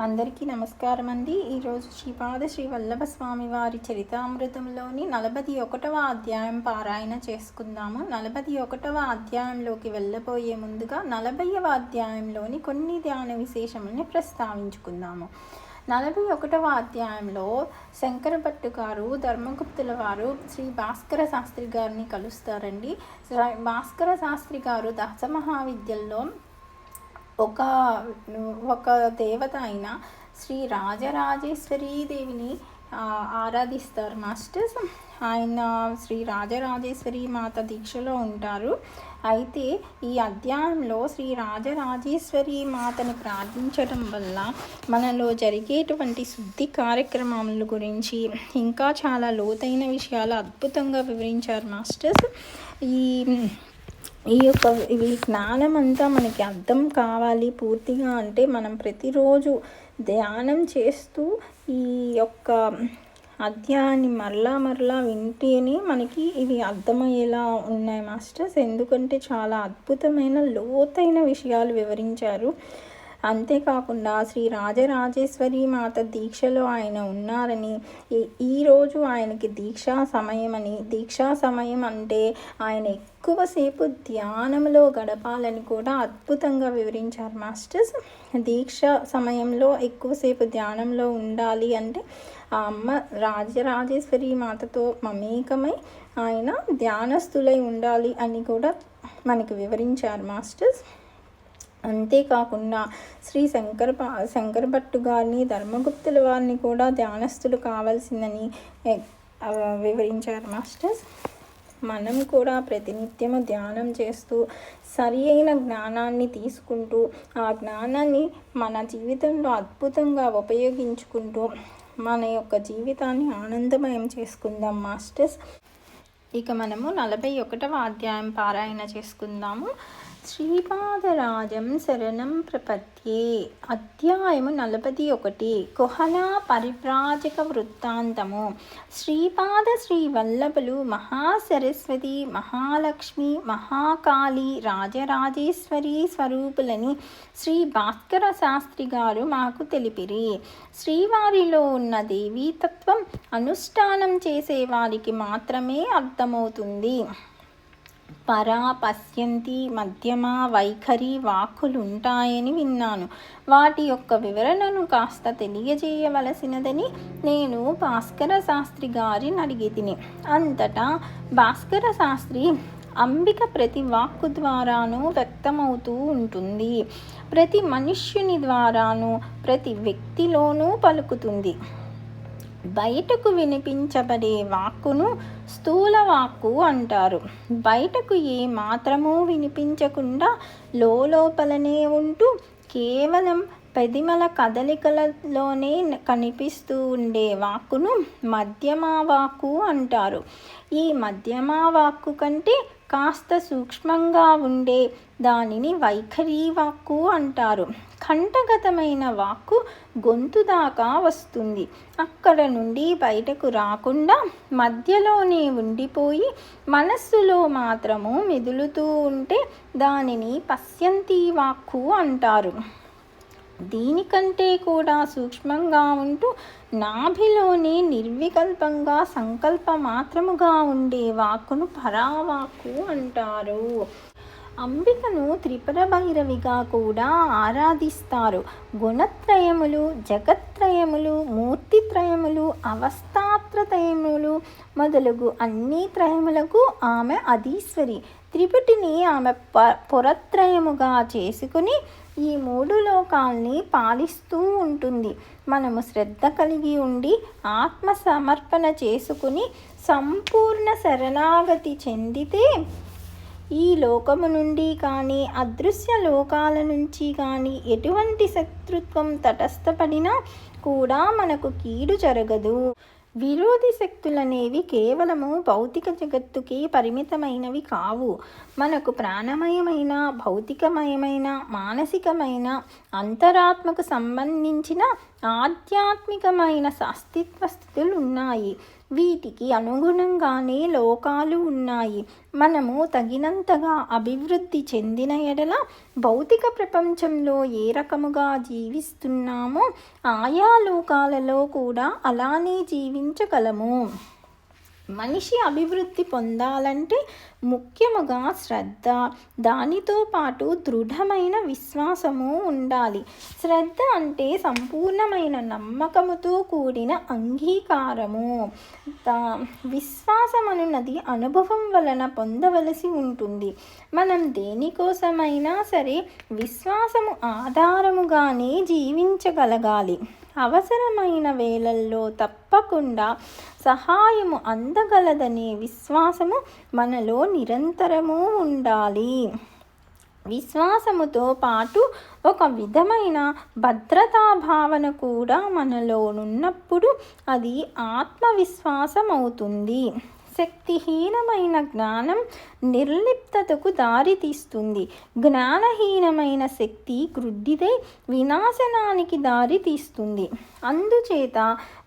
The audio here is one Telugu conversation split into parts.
అందరికీ నమస్కారం అండి. ఈరోజు శ్రీ వల్లభ స్వామి వారి చరితామృతంలోని 41వ అధ్యాయం పారాయణ చేసుకుందాము. 41వ అధ్యాయంలోకి వెళ్ళబోయే ముందుగా 40వ అధ్యాయంలోని కొన్ని ధ్యాన విశేషముల్ని ప్రస్తావించుకుందాము. 41వ అధ్యాయంలో శంకరభట్టు గారు ధర్మగుప్తుల వారు శ్రీ భాస్కర శాస్త్రి గారిని కలుస్తారండి. భాస్కర శాస్త్రి గారు దశమహావిద్యల్లో ఒక దేవత అయిన శ్రీ రాజరాజేశ్వరీ దేవిని ఆరాధిస్తారు మాస్టర్స్. ఆయన శ్రీ రాజరాజేశ్వరి మాత దీక్షలో ఉంటారు. అయితే ఈ అధ్యాయంలో శ్రీ రాజరాజేశ్వరి మాతని ప్రార్థించడం వల్ల మనలో జరిగేటువంటి శుద్ధి కార్యక్రమాల గురించి ఇంకా చాలా లోతైన విషయాలు అద్భుతంగా వివరించారు మాస్టర్స్. ఈ జ్ఞానం అంతా మనకి అర్థం కావాలి పూర్తిగా అంటే మనం ప్రతిరోజు ధ్యానం చేస్తూ ఈ యొక్క అధ్యాయాన్ని మరలా వింటేనే మనకి ఇవి అర్థమయ్యేలా ఉన్నాయి మాస్టర్స్. ఎందుకంటే చాలా అద్భుతమైన లోతైన విషయాలు వివరించారు. అంతేకాకుండా శ్రీ రాజరాజేశ్వరి మాత దీక్షలో ఆయన ఉన్నారని, ఈరోజు ఆయనకి దీక్షా సమయం అంటే ఆయన ఎక్కువసేపు ధ్యానంలో గడపాలని కూడా అద్భుతంగా వివరించారు మాస్టర్స్. దీక్ష సమయంలో ఎక్కువసేపు ధ్యానంలో ఉండాలి అంటే ఆ అమ్మ రాజరాజేశ్వరి మాతతో మమేకమై ఆయన ధ్యానస్థులై ఉండాలి అని కూడా మనకి వివరించారు మాస్టర్స్. అంతేకాకుండా శ్రీ శంకరభట్టు గారిని ధర్మగుప్తుల వారిని కూడా ధ్యానస్థులు కావాల్సిందని వివరించారు మాస్టర్స్. మనం కూడా ప్రతినిత్యము ధ్యానం చేస్తూ సరి అయిన జ్ఞానాన్ని తీసుకుంటూ ఆ జ్ఞానాన్ని మన జీవితంలో అద్భుతంగా ఉపయోగించుకుంటూ మన యొక్క జీవితాన్ని ఆనందమయం చేసుకుందాం మాస్టర్స్. ఇక మనము 41వ అధ్యాయం పారాయణ చేసుకుందాము. శ్రీపాదరాజం శరణం ప్రపద్యే. అధ్యాయము 41. కుహలా పరివ్రాజక వృత్తాంతము. శ్రీపాద శ్రీ వల్లభులు మహాసరస్వతి, మహాలక్ష్మి, మహాకాళి, రాజరాజేశ్వరి స్వరూపులని శ్రీ భాస్కర శాస్త్రి గారు మాకు తెలిపిరి. శ్రీవారిలో ఉన్న దేవీతత్వం అనుష్ఠానం చేసే వారికి మాత్రమే అర్థమవుతుంది. పరా, పశ్యంతి, మధ్యమ, వైఖరి వాక్కులుంటాయని విన్నాను. వాటి యొక్క వివరణను కాస్త తెలియజేయవలసినదని నేను భాస్కర శాస్త్రి గారిని అడిగితిని. అంతటా భాస్కర శాస్త్రి అంబిక ప్రతి వాక్కు ద్వారాను వ్యక్తమవుతూ ఉంటుంది. ప్రతి మనుష్యుని ద్వారాను ప్రతి వ్యక్తిలోనూ పలుకుతుంది. బయటకు వినిపించబడే వాక్కును స్థూల వాక్కు అంటారు. బయటకు ఏ మాత్రమూ వినిపించకుండా లోపలనే ఉంటూ కేవలం పెదిమల కదలికలలోనే కనిపిస్తూ ఉండే వాక్కును మధ్యమా వాక్కు అంటారు. ఈ మధ్యమా వాక్కు కంటే కాస్త సూక్ష్మంగా ఉండే దానిని వైఖరి వాక్కు అంటారు. కంఠగతమైన వాక్కు గొంతు దాకా వస్తుంది. అక్కడ నుండి బయటకు రాకుండా మధ్యలోనే ఉండిపోయి మనస్సులో మాత్రము మెదులుతూ ఉంటే దానిని పశ్యంతి వాక్కు అంటారు. దీనికంటే కూడా సూక్ష్మంగా ఉంటూ నాభిలోనే నిర్వికల్పంగా సంకల్ప మాత్రముగా ఉండే వాక్కును పరావాక్కు అంటారు. అంబికను త్రిపుర భైరవిగా కూడా ఆరాధిస్తారు. గుణత్రయములు, జగత్రయములు, మూర్తిత్రయములు, అవస్థాత్రయములు మొదలగు అన్ని త్రయములకు ఆమె అధీశ్వరి. త్రిపుటిని ఆమె పురత్రయముగా చేసుకుని ఈ 3 లోకాల్ని పాలిస్తూ ఉంటుంది. మనము శ్రద్ధ కలిగి ఉండి ఆత్మ సమర్పణ చేసుకుని సంపూర్ణ శరణాగతి చెందితే ఈ లోకము నుండి కానీ అదృశ్య లోకాల నుంచి కానీ ఎటువంటి శత్రుత్వం తటస్థపడినా కూడా మనకు కీడు జరగదు. విరోధి శక్తులనేవి కేవలము భౌతిక జగత్తుకి పరిమితమైనవి కావు. మనకు ప్రాణమయమైన, భౌతికమయమైన, మానసికమైన, అంతరాత్మకు సంబంధించిన ఆధ్యాత్మికమైన అస్తిత్వ స్థితులు ఉన్నాయి. వీటికి అనుగుణంగానే లోకాలు ఉన్నాయి. మనము తగినంతగా అభివృద్ధి చెందిన ఎడల భౌతిక ప్రపంచంలో ఏ రకముగా జీవిస్తున్నామో ఆయా లోకాలలో కూడా అలానే జీవించగలము. మనిషి అభివృద్ధి పొందాలంటే ముఖ్యముగా శ్రద్ధ, దానితో పాటు దృఢమైన విశ్వాసము ఉండాలి. శ్రద్ధ అంటే సంపూర్ణమైన నమ్మకముతో కూడిన అంగీకారము. విశ్వాసం అనున్నది అనుభవం వలన పొందవలసి ఉంటుంది. మనం దేనికోసమైనా సరే విశ్వాసము ఆధారముగానే జీవించగలగాలి. అవసరమైన వేళల్లో తప్పకుండా సహాయము అందగలదనే విశ్వాసము మనలో నిరంతరము ఉండాలి. విశ్వాసముతో పాటు ఒక విధమైన భద్రతా భావన కూడా మనలో ఉన్నప్పుడు అది ఆత్మవిశ్వాసం అవుతుంది. శక్తిహీనమైన జ్ఞానం నిర్లిప్తతకు దారితీస్తుంది. జ్ఞానహీనమైన శక్తి గ్రుడ్డిదై వినాశనానికి దారితీస్తుంది. అందుచేత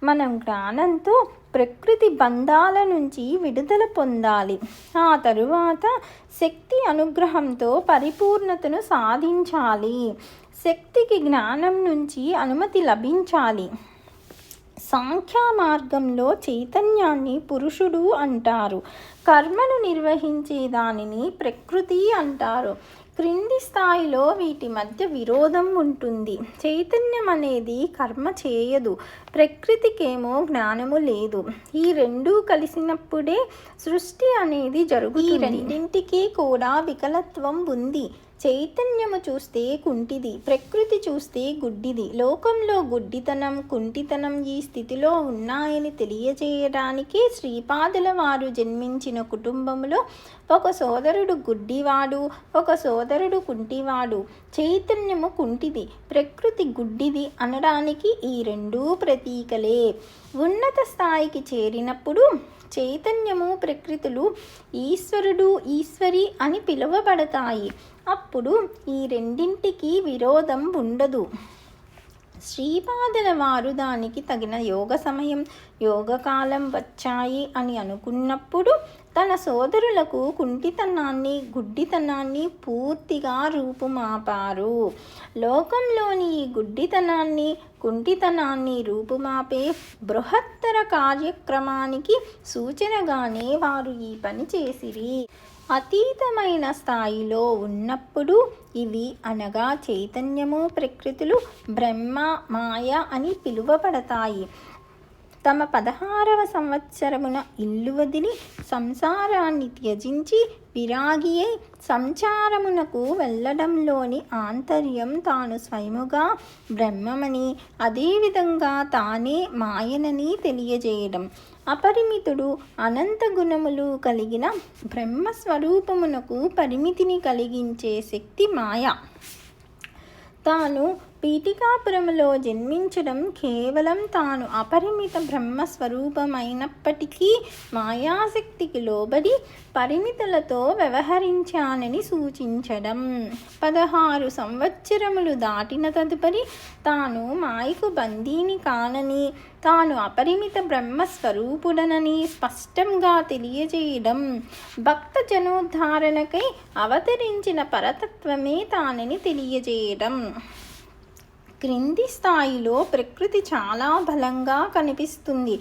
మనం జ్ఞానంతో ప్రకృతి బంధాల నుంచి విడుదల పొందాలి. ఆ తరువాత శక్తి అనుగ్రహంతో పరిపూర్ణతను సాధించాలి. శక్తికి జ్ఞానం నుంచి అనుమతి లభించాలి. సాంఖ్య మార్గంలో చైతన్యాన్ని పురుషుడు అంటారు. కర్మను నిర్వహించే దానిని ప్రకృతి అంటారు. క్రింది స్థాయిలో వీటి మధ్య విరోధం ఉంటుంది. చైతన్యం అనేది కర్మ చేయదు, ప్రకృతికేమో జ్ఞానము లేదు. ఈ రెండూ కలిసినప్పుడే సృష్టి అనేది జరుగుతుంది. ఈ రెండింటికి కూడా వికలత్వం ఉంది. చైతన్యము చూస్తే కుంటిది, ప్రకృతి చూస్తే గుడ్డిది. లోకంలో గుడ్డితనం, కుంటితనం ఈ స్థితిలో ఉన్నాయని తెలియజేయడానికి శ్రీపాదుల వారు జన్మించిన కుటుంబంలో ఒక సోదరుడు గుడ్డివాడు, ఒక సోదరుడు కుంటివాడు. చైతన్యము కుంటిది, ప్రకృతి గుడ్డిది అనడానికి ఈ రెండూ ప్రతీకలే. ఉన్నత స్థాయికి చేరినప్పుడు చైతన్యము, ప్రకృతులు ఈశ్వరుడు, ఈశ్వరి అని పిలువబడతాయి. అప్పుడు ఈ రెండింటికి విరోధం ఉండదు. శ్రీపాదుల వారు దానికి తగిన యోగ సమయం, యోగకాలం వచ్చాయి అని అనుకున్నప్పుడు తన సోదరులకు కుంటితనాన్ని, గుడ్డితనాన్ని పూర్తిగా రూపుమాపారు. లోకంలోని ఈ గుడ్డితనాన్ని, కుంటితనాన్ని రూపుమాపే బృహత్తర కార్యక్రమానికి సూచనగానే వారు ఈ పని చేసిరి. అతీతమైన స్థాయిలో ఉన్నప్పుడు ఇవి అనగా చైతన్యము, ప్రకృతులు బ్రహ్మ, మాయ అని పిలువబడతాయి. తమ 16వ సంవత్సరమున ఇల్లు వదిలి సంసారాన్ని త్యజించి విరాగి అయి సంచారమునకు వెళ్ళడంలోని ఆంతర్యం తాను స్వయముగా బ్రహ్మమని, అదేవిధంగా తానే మాయనని తెలియజేయడం. అపరిమితుడు, అనంత గుణములు కలిగిన బ్రహ్మస్వరూపమునకు పరిమితిని కలిగించే శక్తి మాయ. తాను పీఠికాపురములో జన్మించడం కేవలం తాను అపరిమిత బ్రహ్మస్వరూపమైనప్పటికీ మాయాశక్తికి లోబడి పరిమితులతో వ్యవహరించానని సూచించడం. 16 సంవత్సరములు దాటిన తదుపరి తాను మాయకు బందీని కానని, తాను అపరిమిత బ్రహ్మస్వరూపుడనని స్పష్టంగా తెలియజేయడం. భక్త జనోద్ధారణకై అవతరించిన పరతత్వమే తానని తెలియజేయడం. క్రింది స్థాయిలో ప్రకృతి చాలా బలంగా కనిపిస్తుంది.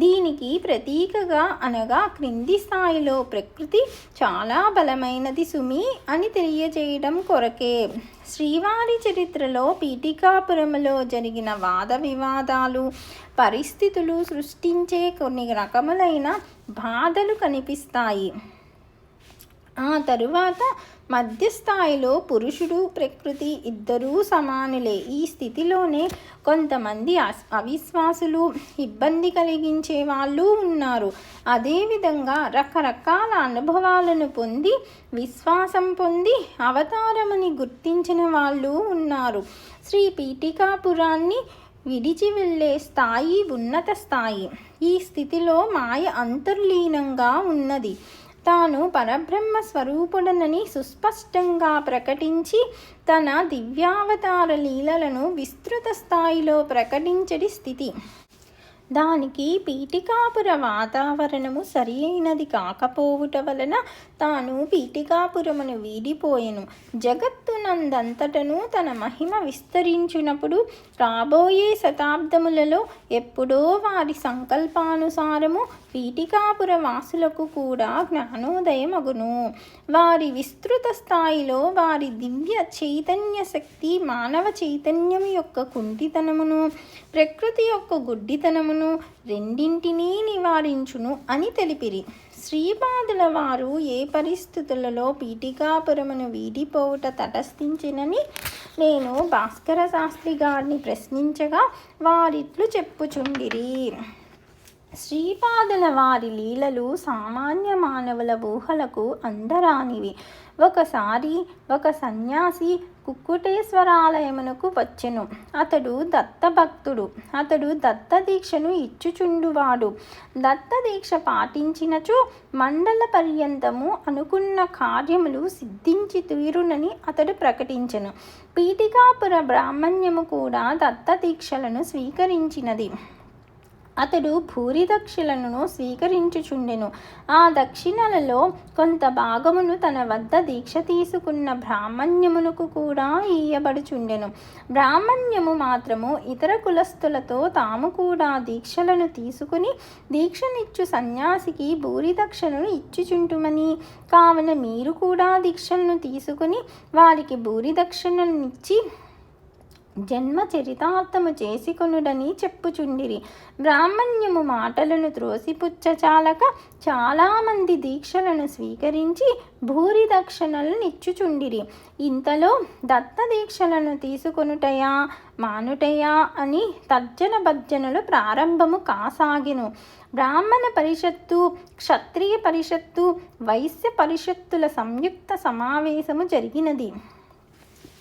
దీనికి ప్రతీకగా అనగా క్రింది స్థాయిలో ప్రకృతి చాలా బలమైనది సుమి అని తెలియజేయడం కొరకే. శ్రీవారి చరిత్రలో పీఠికాపురములో జరిగిన వాద వివాదాలు, పరిస్థితులు సృష్టించే కొన్ని రకములైన బాధలు కనిపిస్తాయి. ఆ తరువాత మధ్యస్థాయిలో పురుషుడు, ప్రకృతి ఇద్దరూ సమానులే. ఈ స్థితిలోనే కొంతమంది అవిశ్వాసులు, ఇబ్బంది కలిగించే వాళ్ళు ఉన్నారు. అదేవిధంగా రకరకాల అనుభవాలను పొంది, విశ్వాసం పొంది అవతారముని గుర్తించిన వాళ్ళు ఉన్నారు. శ్రీ పీఠికాపురాన్ని విడిచి వెళ్ళే స్థాయి ఉన్నత స్థాయి. ఈ స్థితిలో మాయ అంతర్లీనంగా ఉన్నది. తాను పరబ్రహ్మ స్వరూపుడనని సుస్పష్టంగా ప్రకటించి తన దివ్యావతార లీలలను విస్తృత స్థాయిలో ప్రకటించడి స్థితి. దానికి పీఠికాపుర వాతావరణము సరి అయినది కాకపోవుట వలన తాను పీఠికాపురమును వీడిపోయెను. జగత్తునందంతటను తన మహిమ విస్తరించినప్పుడు రాబోయే శతాబ్దములలో ఎప్పుడో వారి సంకల్పానుసారము పీఠికాపుర వాసులకు కూడా జ్ఞానోదయమగును. వారి విస్తృత స్థాయిలో వారి దివ్య చైతన్య శక్తి మానవ చైతన్యం యొక్క కుంటితనమును, ప్రకృతి యొక్క గుడ్డితనమును రెండింటినీ నివారించును అని తెలిపిరి. శ్రీపాదుల వారు ఏ పరిస్థితులలో పీఠికాపురమును వీడిపోవుట తటస్థించినని నేను భాస్కర శాస్త్రి గారిని ప్రశ్నించగా వారిట్లు చెప్పుచుండిరి. శ్రీపాదుల వారి లీలలు సామాన్య మానవుల ఊహలకు అందరానివి. ఒకసారి ఒక సన్యాసి కుక్కుటేశ్వరాలయమునకు వచ్చెను. అతడు దత్తభక్తుడు. అతడు దత్త దీక్షను ఇచ్చుచుండువాడు. దత్త దీక్ష పాటించినచో మండల పర్యంతము అనుకున్న కార్యములు సిద్ధించి తీరునని అతడు ప్రకటించెను. పీఠికాపుర బ్రాహ్మణ్యము కూడా దత్త దీక్షలను స్వీకరించినది. అతడు భూరి దక్షిణలను స్వీకరించుచుండెను. ఆ దక్షిణలలో కొంత భాగమును తన వద్ద దీక్ష తీసుకున్న బ్రాహ్మణ్యమునకు కూడా ఇయ్యబడుచుండెను. బ్రాహ్మణ్యము మాత్రము ఇతర కులస్థులతో తాము కూడా దీక్షలను తీసుకుని దీక్షనిచ్చు సన్యాసికి భూరి దక్షిణను ఇచ్చుచుంటుమని, కావున మీరు కూడా దీక్షలను తీసుకుని వారికి భూరి దక్షిణనిచ్చి జన్మ చరితార్థము చేసుకొనుడని చెప్పుచుండిరి. బ్రాహ్మణ్యము మాటలను త్రోసిపుచ్చచాలక చాలామంది దీక్షలను స్వీకరించి భూరి దక్షిణలను ఇచ్చుచుండిరి. ఇంతలో దత్త దీక్షలను తీసుకొనుటయా మానుటయా అని తర్జన భర్జనలు ప్రారంభము కాసాగెను. బ్రాహ్మణ పరిషత్తు, క్షత్రియ పరిషత్తు, వైశ్య పరిషత్తుల సంయుక్త సమావేశము జరిగినది.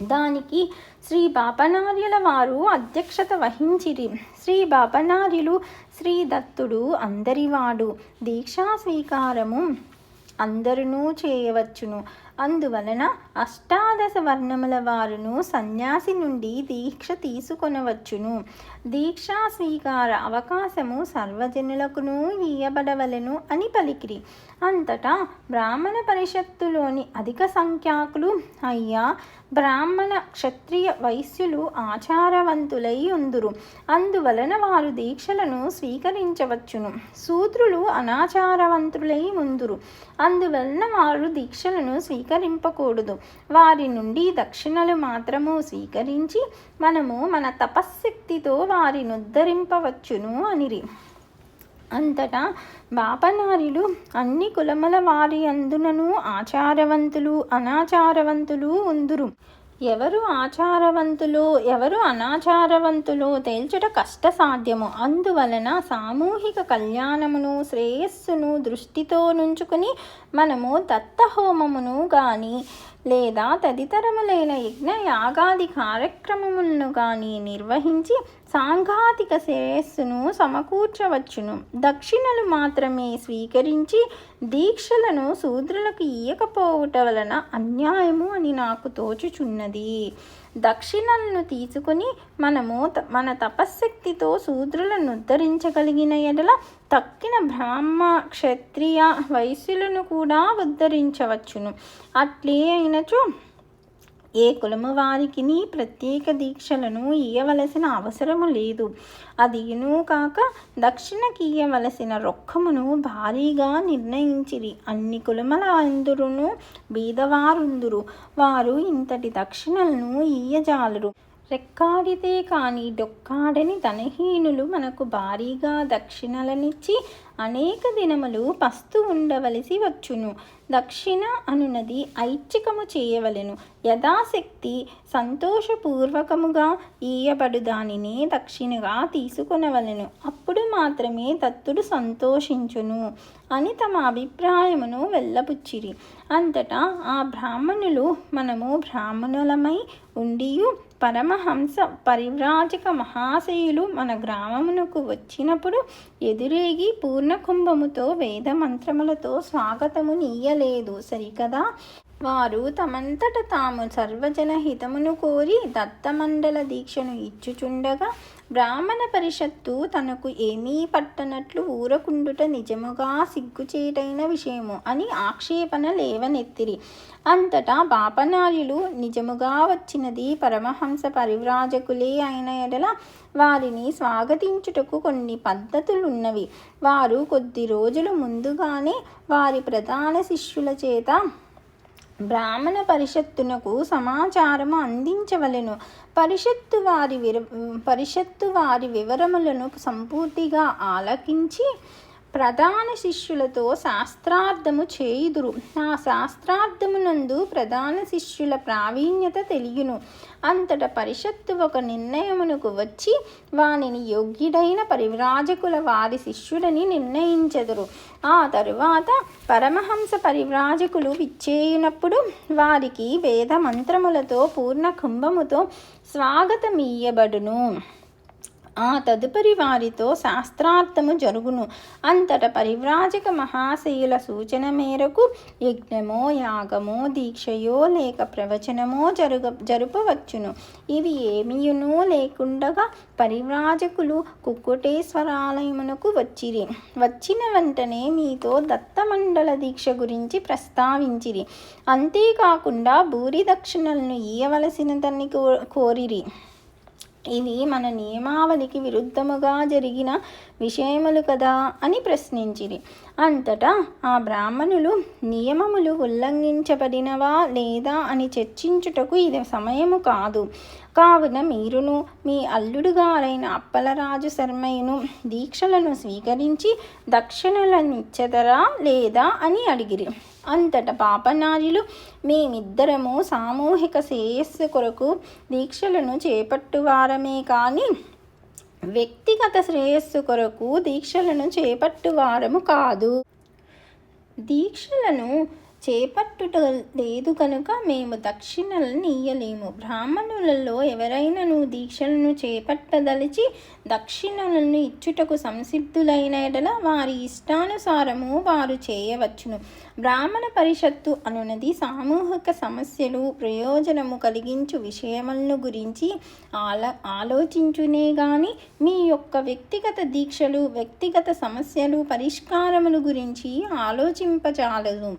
దానికి శ్రీ బాపనార్యుల వారు అధ్యక్షత వహించిరి. శ్రీ బాపనార్యులు శ్రీ దత్తుడు అందరివాడు, దీక్షా స్వీకారము అందరునూ చేయవచ్చును. అందువలన అష్టాదశ వర్ణముల వారును సన్యాసి నుండి దీక్ష తీసుకొనవచ్చును. దీక్షా స్వీకార అవకాశము సర్వజనులకును ఇయ్యబడవలెను అని పలికిరి. అంతటా బ్రాహ్మణ పరిషత్తులోని అధిక సంఖ్యాకులు అయ్యా, బ్రాహ్మణ క్షత్రియ వైశ్యులు ఆచారవంతులై ఉందురు, అందువలన వారు దీక్షలను స్వీకరించవచ్చును. శూద్రులు అనాచారవంతులై ఉందురు, అందువలన వారు దీక్షలను స్వీకరింపకూడదు. వారి నుండి దక్షిణలు మాత్రము స్వీకరించి మనము మన తపశ్శక్తితో వారిని ఉద్ధరింపవచ్చును అనిరి. అంతటా బాపనార్యులు అన్ని కులముల వారి అందునను ఆచారవంతులు అనాచారవంతులు ఉందురు. ఎవరు ఆచారవంతులో ఎవరు అనాచారవంతులో తేల్చుట కష్టసాధ్యము. అందువలన సామూహిక కళ్యాణమును శ్రేయస్సును దృష్టితో నుంచుకుని మనము దత్తహోమమును గాని లేదా తదితరములైన యజ్ఞ యాగాది కార్యక్రమములను గాని నిర్వహించి సాంఘాతిక శ్రేయస్సును సమకూర్చవచ్చును. దక్షిణలు మాత్రమే స్వీకరించి దీక్షలను శూద్రులకు ఇయ్యకపోవుట వలన అన్యాయము అని నాకు తోచుచున్నది. దక్షిణలను తీసుకుని మనము మన తపశ్శక్తితో శూద్రులను ఉద్ధరించగలిగిన ఎడల తక్కిన బ్రాహ్మ క్షత్రియ వైశ్యులను కూడా ఉద్ధరించవచ్చును. అట్లే అయినచో ఏ కులము వారికి ప్రత్యేక దీక్షలను ఇయ్యవలసిన అవసరము లేదు. అదియును కాక దక్షిణకి ఇయ్యవలసిన రొక్కమును భారీగా నిర్ణయించిరి. అన్ని కులముల అందరును బీదవారుందురు, వారు ఇంతటి దక్షిణలను ఇయ్యజాలరు. రెక్కాడితే కానీ డొక్కాడని ధనహీనులు మనకు భారీగా దక్షిణలనిచ్చి అనేక దినములు పస్తు ఉండవలసి వచ్చును. దక్షిణ అనునది ఐచ్ఛికము చేయవలెను. యథాశక్తి సంతోషపూర్వకముగా ఇయ్యబడు దానిని దక్షిణగా తీసుకొనవలెను. అప్పుడు మాత్రమే దత్తుడు సంతోషించును అని తమ అభిప్రాయమును వెళ్ళబుచ్చిరి. అంతటా ఆ బ్రాహ్మణులు మనము బ్రాహ్మణులమై ఉండియు పరమహంస పరివ్రాజక మహాశయులు మన గ్రామమునకు వచ్చినప్పుడు ఎదురేగి పూర్ణకుంభముతో వేద మంత్రములతో స్వాగతము నీయలేదు సరికదా. వారు తమంతట తాము సర్వజన హితమును కోరి దత్తమండల దీక్షను ఇచ్చుచుండగా బ్రాహ్మణ పరిషత్తు తనకు ఏమీ పట్టనట్లు ఊరకుండుట నిజముగా సిగ్గుచేటైన విషయము అని ఆక్షేపణ లేవనెత్తిరి. అంతటా పాపనార్యులు నిజముగా వచ్చినది పరమహంస పరివ్రాజకులే అయిన ఎడల వారిని స్వాగతించుటకు కొన్ని పద్ధతులున్నవి. వారు కొద్ది రోజుల ముందుగానే వారి ప్రధాన శిష్యుల చేత బ్రాహ్మణ పరిషత్తునకు సమాచారము అందించవలెను. పరిషత్తు వారి వివరములను సంపూర్తిగా ఆలకించి ప్రధాన శిష్యులతో శాస్త్రార్థము చేయుదురు. ఆ శాస్త్రార్థమునందు ప్రధాన శిష్యుల ప్రావీణ్యత తెలియను. అంతట పరిషత్తు ఒక నిర్ణయమునకు వచ్చి వానిని యోగ్యుడైన పరివ్రాజకుల వారి శిష్యుడని నిర్ణయించెదరు. ఆ తరువాత పరమహంస పరివ్రాజకులు విచ్చేయునప్పుడు వారికి వేద మంత్రములతో పూర్ణ కుంభముతో స్వాగతమీయబడును. ఆ తదుపరి వారితో శాస్త్రార్థము జరుగును. అంతట పరివ్రాజక మహాశయుల సూచన మేరకు యజ్ఞమో యాగమో దీక్షయో లేక ప్రవచనమో జరుపవచ్చును. ఇవి ఏమియునూ లేకుండగా పరివ్రాజకులు కుక్కుటేశ్వరాలయమునకు వచ్చిరి. వచ్చిన వెంటనే మీతో దత్తమండల దీక్ష గురించి ప్రస్తావించిరి. అంతేకాకుండా భూరి దక్షిణలను ఇయ్యవలసినదని కోరిరి. ఇవి మన నియమావళికి విరుద్ధముగా జరిగిన విషయములు కదా అని ప్రశ్నించిరి. అంతటా ఆ బ్రాహ్మణులు నియమములు ఉల్లంఘించబడినవా లేదా అని చర్చించుటకు ఇది సమయము కాదు. కావున మీరును మీ అల్లుడుగారైన అప్పలరాజు శర్మయ్యను దీక్షలను స్వీకరించి దక్షిణలనిచ్చెదరా లేదా అని అడిగిరి. అంతట పాపనార్యులు మేమిద్దరము సామూహిక శ్రేయస్సు కొరకు దీక్షలను చేపట్టువారమే కానీ వ్యక్తిగత శ్రేయస్సు కొరకు దీక్షలను చేపట్టువారము కాదు. దీక్షలను చేపట్టుట లేదు కనుక మేము దక్షిణలను ఇయ్యలేము. బ్రాహ్మణులలో ఎవరైనాను దీక్షలను చేపట్టదలిచి దక్షిణలను ఇచ్చుటకు సంసిద్ధులైన ఎడల వారి ఇష్టానుసారము వారు చేయవచ్చును. బ్రాహ్మణ పరిషత్తు అనునది సామూహిక సమస్యలు ప్రయోజనము కలిగించు విషయములను గురించి ఆలోచించునే గాని మీ యొక్క వ్యక్తిగత దీక్షలు వ్యక్తిగత సమస్యలు పరిష్కారముల గురించి ఆలోచింపజాలదు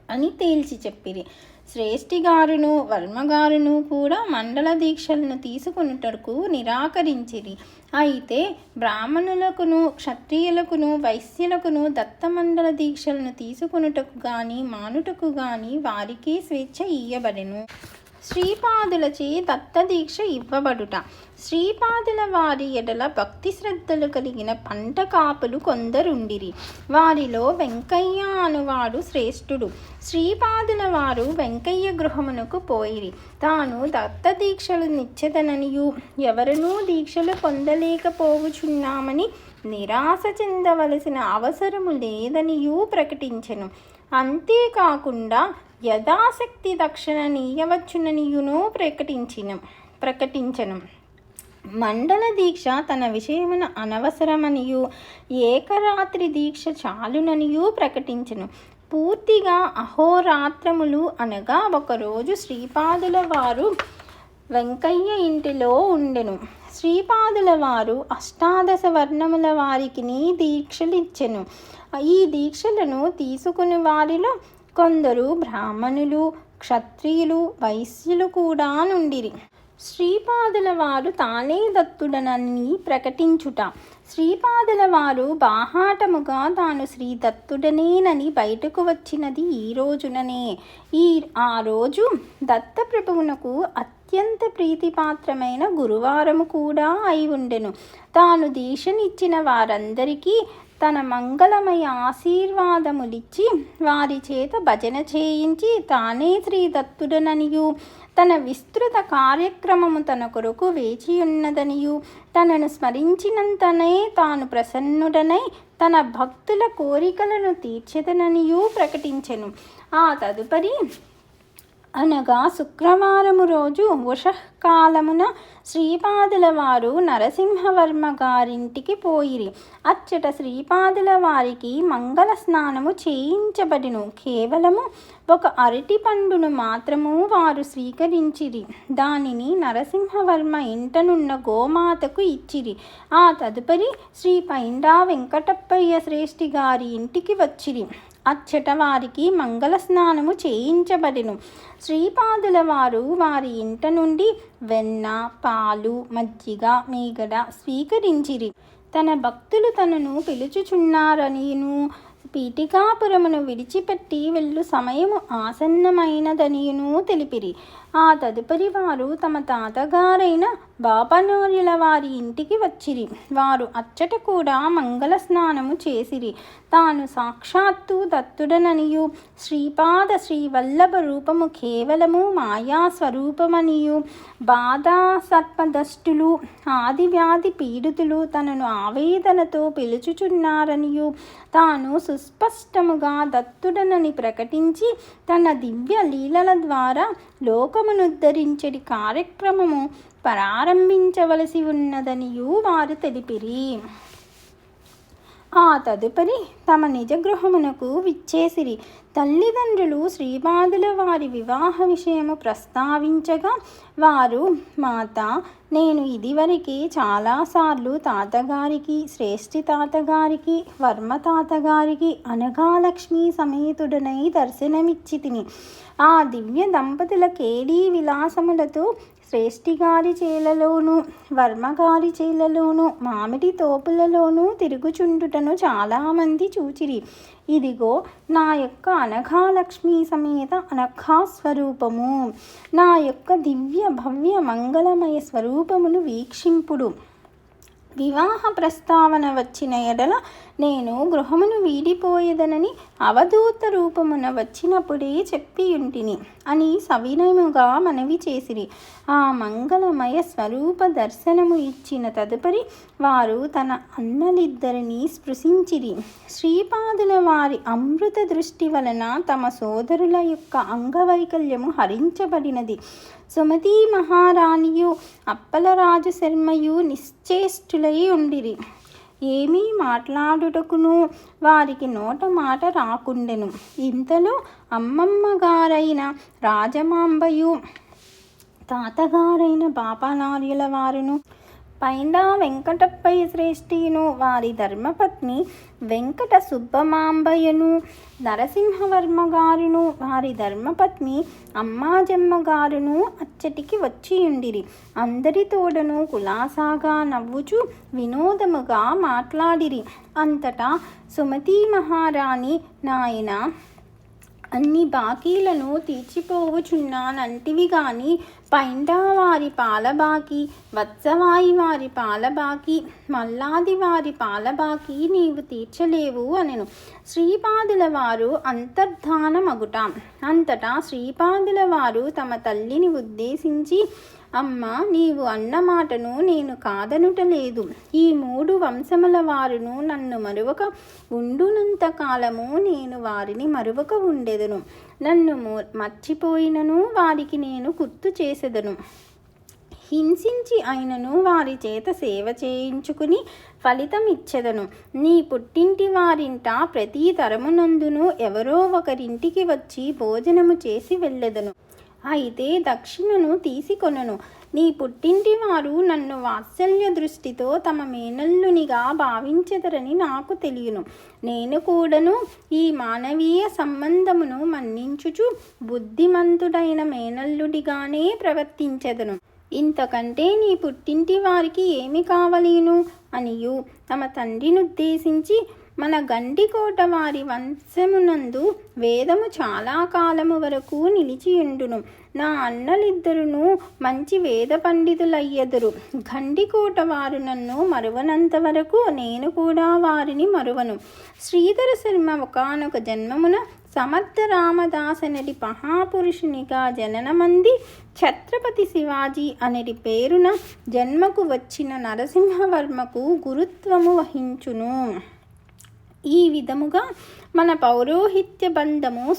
అని తేల్చి చెప్పిరి. శ్రేష్ఠి గారును వర్మగారును కూడా మండల దీక్షలను తీసుకొనుటకు నిరాకరించిరి. అయితే బ్రాహ్మణులకును క్షత్రియులకును వైశ్యులకును దత్తమండల దీక్షలను తీసుకొనుటకు గాని మానుటకు గాని వారికి స్వేచ్ఛ ఇయ్యబడెను. శ్రీపాదులచే దత్తదీక్ష ఇవ్వబడుట. శ్రీపాదుల వారి ఎడల భక్తి శ్రద్ధలు కలిగిన పంట కాపులు కొందరుండిరి. వారిలో వెంకయ్య అనువాడు శ్రేష్ఠుడు. శ్రీపాదుల వారు వెంకయ్య గృహమునకు పోయిరి. తాను దత్తదీక్షలు నిచ్చెదననియు ఎవరనూ దీక్షలు పొందలేకపోవుచున్నామని నిరాశ చెందవలసిన అవసరము లేదనియూ ప్రకటించెను. అంతేకాకుండా యథాశక్తి దక్షిణ నీయవచ్చుననియును ప్రకటించను. మండల దీక్ష తన విషయమున అనవసరమనియు ఏకరాత్రి దీక్ష చాలుననియూ ప్రకటించెను. పూర్తిగా అహోరాత్రములు అనగా ఒకరోజు శ్రీపాదుల వారు వెంకయ్య ఇంటిలో ఉండెను. శ్రీపాదుల వారు అష్టాదశ వర్ణముల వారికి దీక్షలిచ్చెను. ఈ దీక్షలను తీసుకుని వారిలో కొందరు బ్రాహ్మణులు క్షత్రియులు వైశ్యులు కూడా నుండిరి. శ్రీపాదుల వారు తానే దత్తుడనని ప్రకటించుట. శ్రీపాదుల వారు బాహాటముగా తాను శ్రీ దత్తుడనేనని బయటకు వచ్చినది ఈ రోజుననే. ఆ రోజు దత్తప్రభువునకు అత్యంత ప్రీతిపాత్రమైన గురువారము కూడా అయి ఉండెను. తాను దీక్షనిచ్చిన వారందరికీ తన మంగళమయ ఆశీర్వాదములిచ్చి వారి చేత భజన చేయించి తానే శ్రీ దత్తుడననియు తన విస్తృత కార్యక్రమము తన కొరకు వేచియున్నదనియు తనను స్మరించినంతనే తాను ప్రసన్నుడనై తన భక్తుల కోరికలను తీర్చెదననియు ప్రకటించెను. ఆ తదుపరి అనగా శుక్రవారము రోజు ఉషఃకాలమున శ్రీపాదుల వారు నరసింహవర్మ గారింటికి పోయిరి. అచ్చట శ్రీపాదుల వారికి మంగళ స్నానము చేయించబడిను. కేవలము ఒక అరటి పండును మాత్రము వారు స్వీకరించిరి. దానిని నరసింహవర్మ ఇంటనున్న గోమాతకు ఇచ్చిరి. ఆ తదుపరి శ్రీ పైండా వెంకటప్పయ్య శ్రేష్ఠి గారి ఇంటికి వచ్చిరి. అచ్చట వారికి మంగళ స్నానము చేయించబడెను. శ్రీపాదుల వారు వారి ఇంట నుండి వెన్న, పాలు, మజ్జిగ, మీగడ స్వీకరించిరి. తన భక్తులు తనను పిలుచుచున్నారనియును, పీఠికాపురమును విడిచిపెట్టి వెళ్ళు సమయము ఆసన్నమైనదనియును తెలిపిరి. ఆ తదుపరి వారు తమ తాతగారైన బాపనోర్యుల వారి ఇంటికి వచ్చిరి. వారు అచ్చట కూడా మంగళ స్నానము చేసిరి. తాను సాక్షాత్తు దత్తుడననియు, శ్రీపాద శ్రీవల్లభ రూపము కేవలము మాయా స్వరూపమనియు, బాధా సర్పదష్టులు, ఆది వ్యాధి పీడితులు తనను ఆవేదనతో పిలుచుచున్నారనియు, తాను సుస్పష్టముగా దత్తుడనని ప్రకటించి తన దివ్య లీలల ద్వారా లోకమునుద్ధరించడి కార్యక్రమము ప్రారంభించవలసి ఉన్నదనియు వారు తెలిపిరి. ఆ తదుపరి తమ నిజ గృహమునకు విచ్చేసిరి. తల్లిదండ్రులు శ్రీపాదుల వారి వివాహ విషయము ప్రస్తావించగా వారు, మాత, నేను ఇదివరకే చాలాసార్లు తాతగారికి, శ్రేష్ఠి తాతగారికి, వర్మ తాతగారికి అనగా లక్ష్మీ సమేతుడనై దర్శనమిచ్చి తిని. ఆ దివ్య దంపతుల కేడీ విలాసములతో శ్రేష్ఠిగారి చేలలోను, వర్మగారి చేలలోను, మామిడి తోపులలోనూ తిరుగుచుండుటను చాలామంది చూచిరి. ఇదిగో నా యొక్క అనఘాలక్ష్మీ సమేత అనఘా స్వరూపము, నా యొక్క దివ్య భవ్య మంగళమయ స్వరూపమును వీక్షింపుడు. వివాహ ప్రస్తావన వచ్చిన ఎడల నేను గృహమును వీడిపోయేదనని అవధూత రూపమున వచ్చినప్పుడే చెప్పియుంటిని అని సవినయముగా మనవి చేసిరి. ఆ మంగళమయ స్వరూప దర్శనము ఇచ్చిన తదుపరి వారు తన అన్నలిద్దరినీ స్పృశించిరి. శ్రీపాదుల వారి అమృత దృష్టి వలన తమ సోదరుల యొక్క అంగవైకల్యము హరించబడినది. సుమతీ మహారాణియు అప్పలరాజు శర్మయు నిశ్చేష్టులై ఉండిరి. ఏమీ మాట్లాడుటకును వారికి నోట మాట రాకుండెను. ఇంతలో అమ్మమ్మగారైన రాజమాంబయు, తాతగారైన బాపనార్యుల వారును, పైండా వెంకటప్పయ్య శ్రేష్ఠియును, వారి ధర్మపత్ని వెంకట సుబ్బమాంబయ్యను, నరసింహవర్మ గారును, వారి ధర్మపత్ని అమ్మాజమ్మ గారును అచ్చటికి వచ్చియుండిరి. అందరి తోడను కులాసాగా నవ్వుచు వినోదముగా మాట్లాడిరి. అంతటా సుమతీ మహారాణి, నాయన, అన్ని బాకీలను తీర్చిపోవుచున్నానంటివి గాని పైండా వారి పాలబాకి, వత్సవాయి వారి పాలబాకి, మల్లాది వారి పాలబాకి నీవు తీర్చలేవు అనెను. శ్రీపాదుల వారు అంతర్ధానమగుట. అంతటా శ్రీపాదుల వారు తమ తల్లిని ఉద్దేశించి, అమ్మ, నీవు అన్న మాటను నేను కాదనుటలేదు. ఈ 3 వంశముల వారును నన్ను మరువక ఉండునంత కాలము నేను వారిని మరువక ఉండెదను. నన్ను మర్చిపోయినను వారికి నేను గుర్తు చేసెదను. హింసించి అయినను వారి చేత సేవ చేయించుకుని ఫలితం ఇచ్చెదను. నీ పుట్టింటి వారింట ప్రతి తరమునందును ఎవరో ఒకరింటికి వచ్చి భోజనము చేసి వెళ్ళెదను. అయితే దక్షిణను తీసుకొనను. నీ పుట్టింటి వారు నన్ను వాత్సల్య దృష్టితో తమ మేనల్లునిగా భావించెదరని నాకు తెలియను. నేను కూడాను ఈ మానవీయ సంబంధమును మన్నించుచు బుద్ధిమంతుడైన మేనల్లుడిగానే ప్రవర్తించెదను. ఇంతకంటే నీ పుట్టింటి వారికి ఏమి కావలేను అనియు తమ తండ్రినుద్దేశించి, మన గండికోట వారి వంశమునందు వేదము చాలా కాలము వరకు నిలిచియుండును. నా అన్నలిద్దరును మంచి వేద పండితులయ్యెదరు. గండికోట వారు నన్ను మరువనంత వరకు నేను కూడా వారిని మరువను. శ్రీధర శర్మ ఒకానొక జన్మమున సమర్థ రామదాసనడి మహాపురుషునిగా జననమంది ఛత్రపతి శివాజీ అనడి పేరున జన్మకు వచ్చిన నరసింహవర్మకు గురుత్వము వహించును. ఈ విధముగా మన పౌరోహిత్య బంధము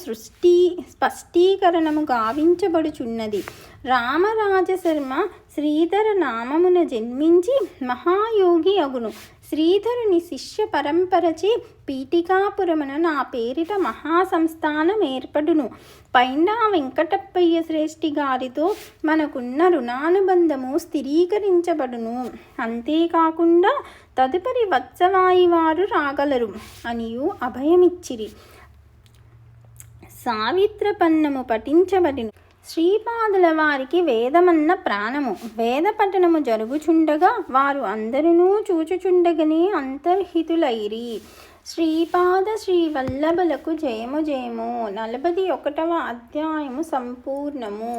స్పష్టీకరణము గావించబడుచున్నది. రామరాజశర్మ శ్రీధర నామమున జన్మించి మహాయోగి అగును. శ్రీధరుని శిష్య పరంపరచే పీఠికాపురమున నా పేరిట మహాసంస్థానం ఏర్పడును. పైండా వెంకటప్పయ్య శ్రేష్ఠి గారితో మనకున్న రుణానుబంధము స్థిరీకరించబడును. అంతేకాకుండా తదుపరి వత్సవాయి వారు రాగలరు అనియు అభయమిచ్చిరి. సావిత్రపన్నము పఠించబడిను. శ్రీపాదుల వారికి వేదమన్న ప్రాణము. వేద పఠనము జరుగుచుండగా వారు అందరూ చూచుచుండగనే అంతర్హితులైరి. శ్రీపాద శ్రీవల్లభులకు జయము జయము. 41వ అధ్యాయము సంపూర్ణము.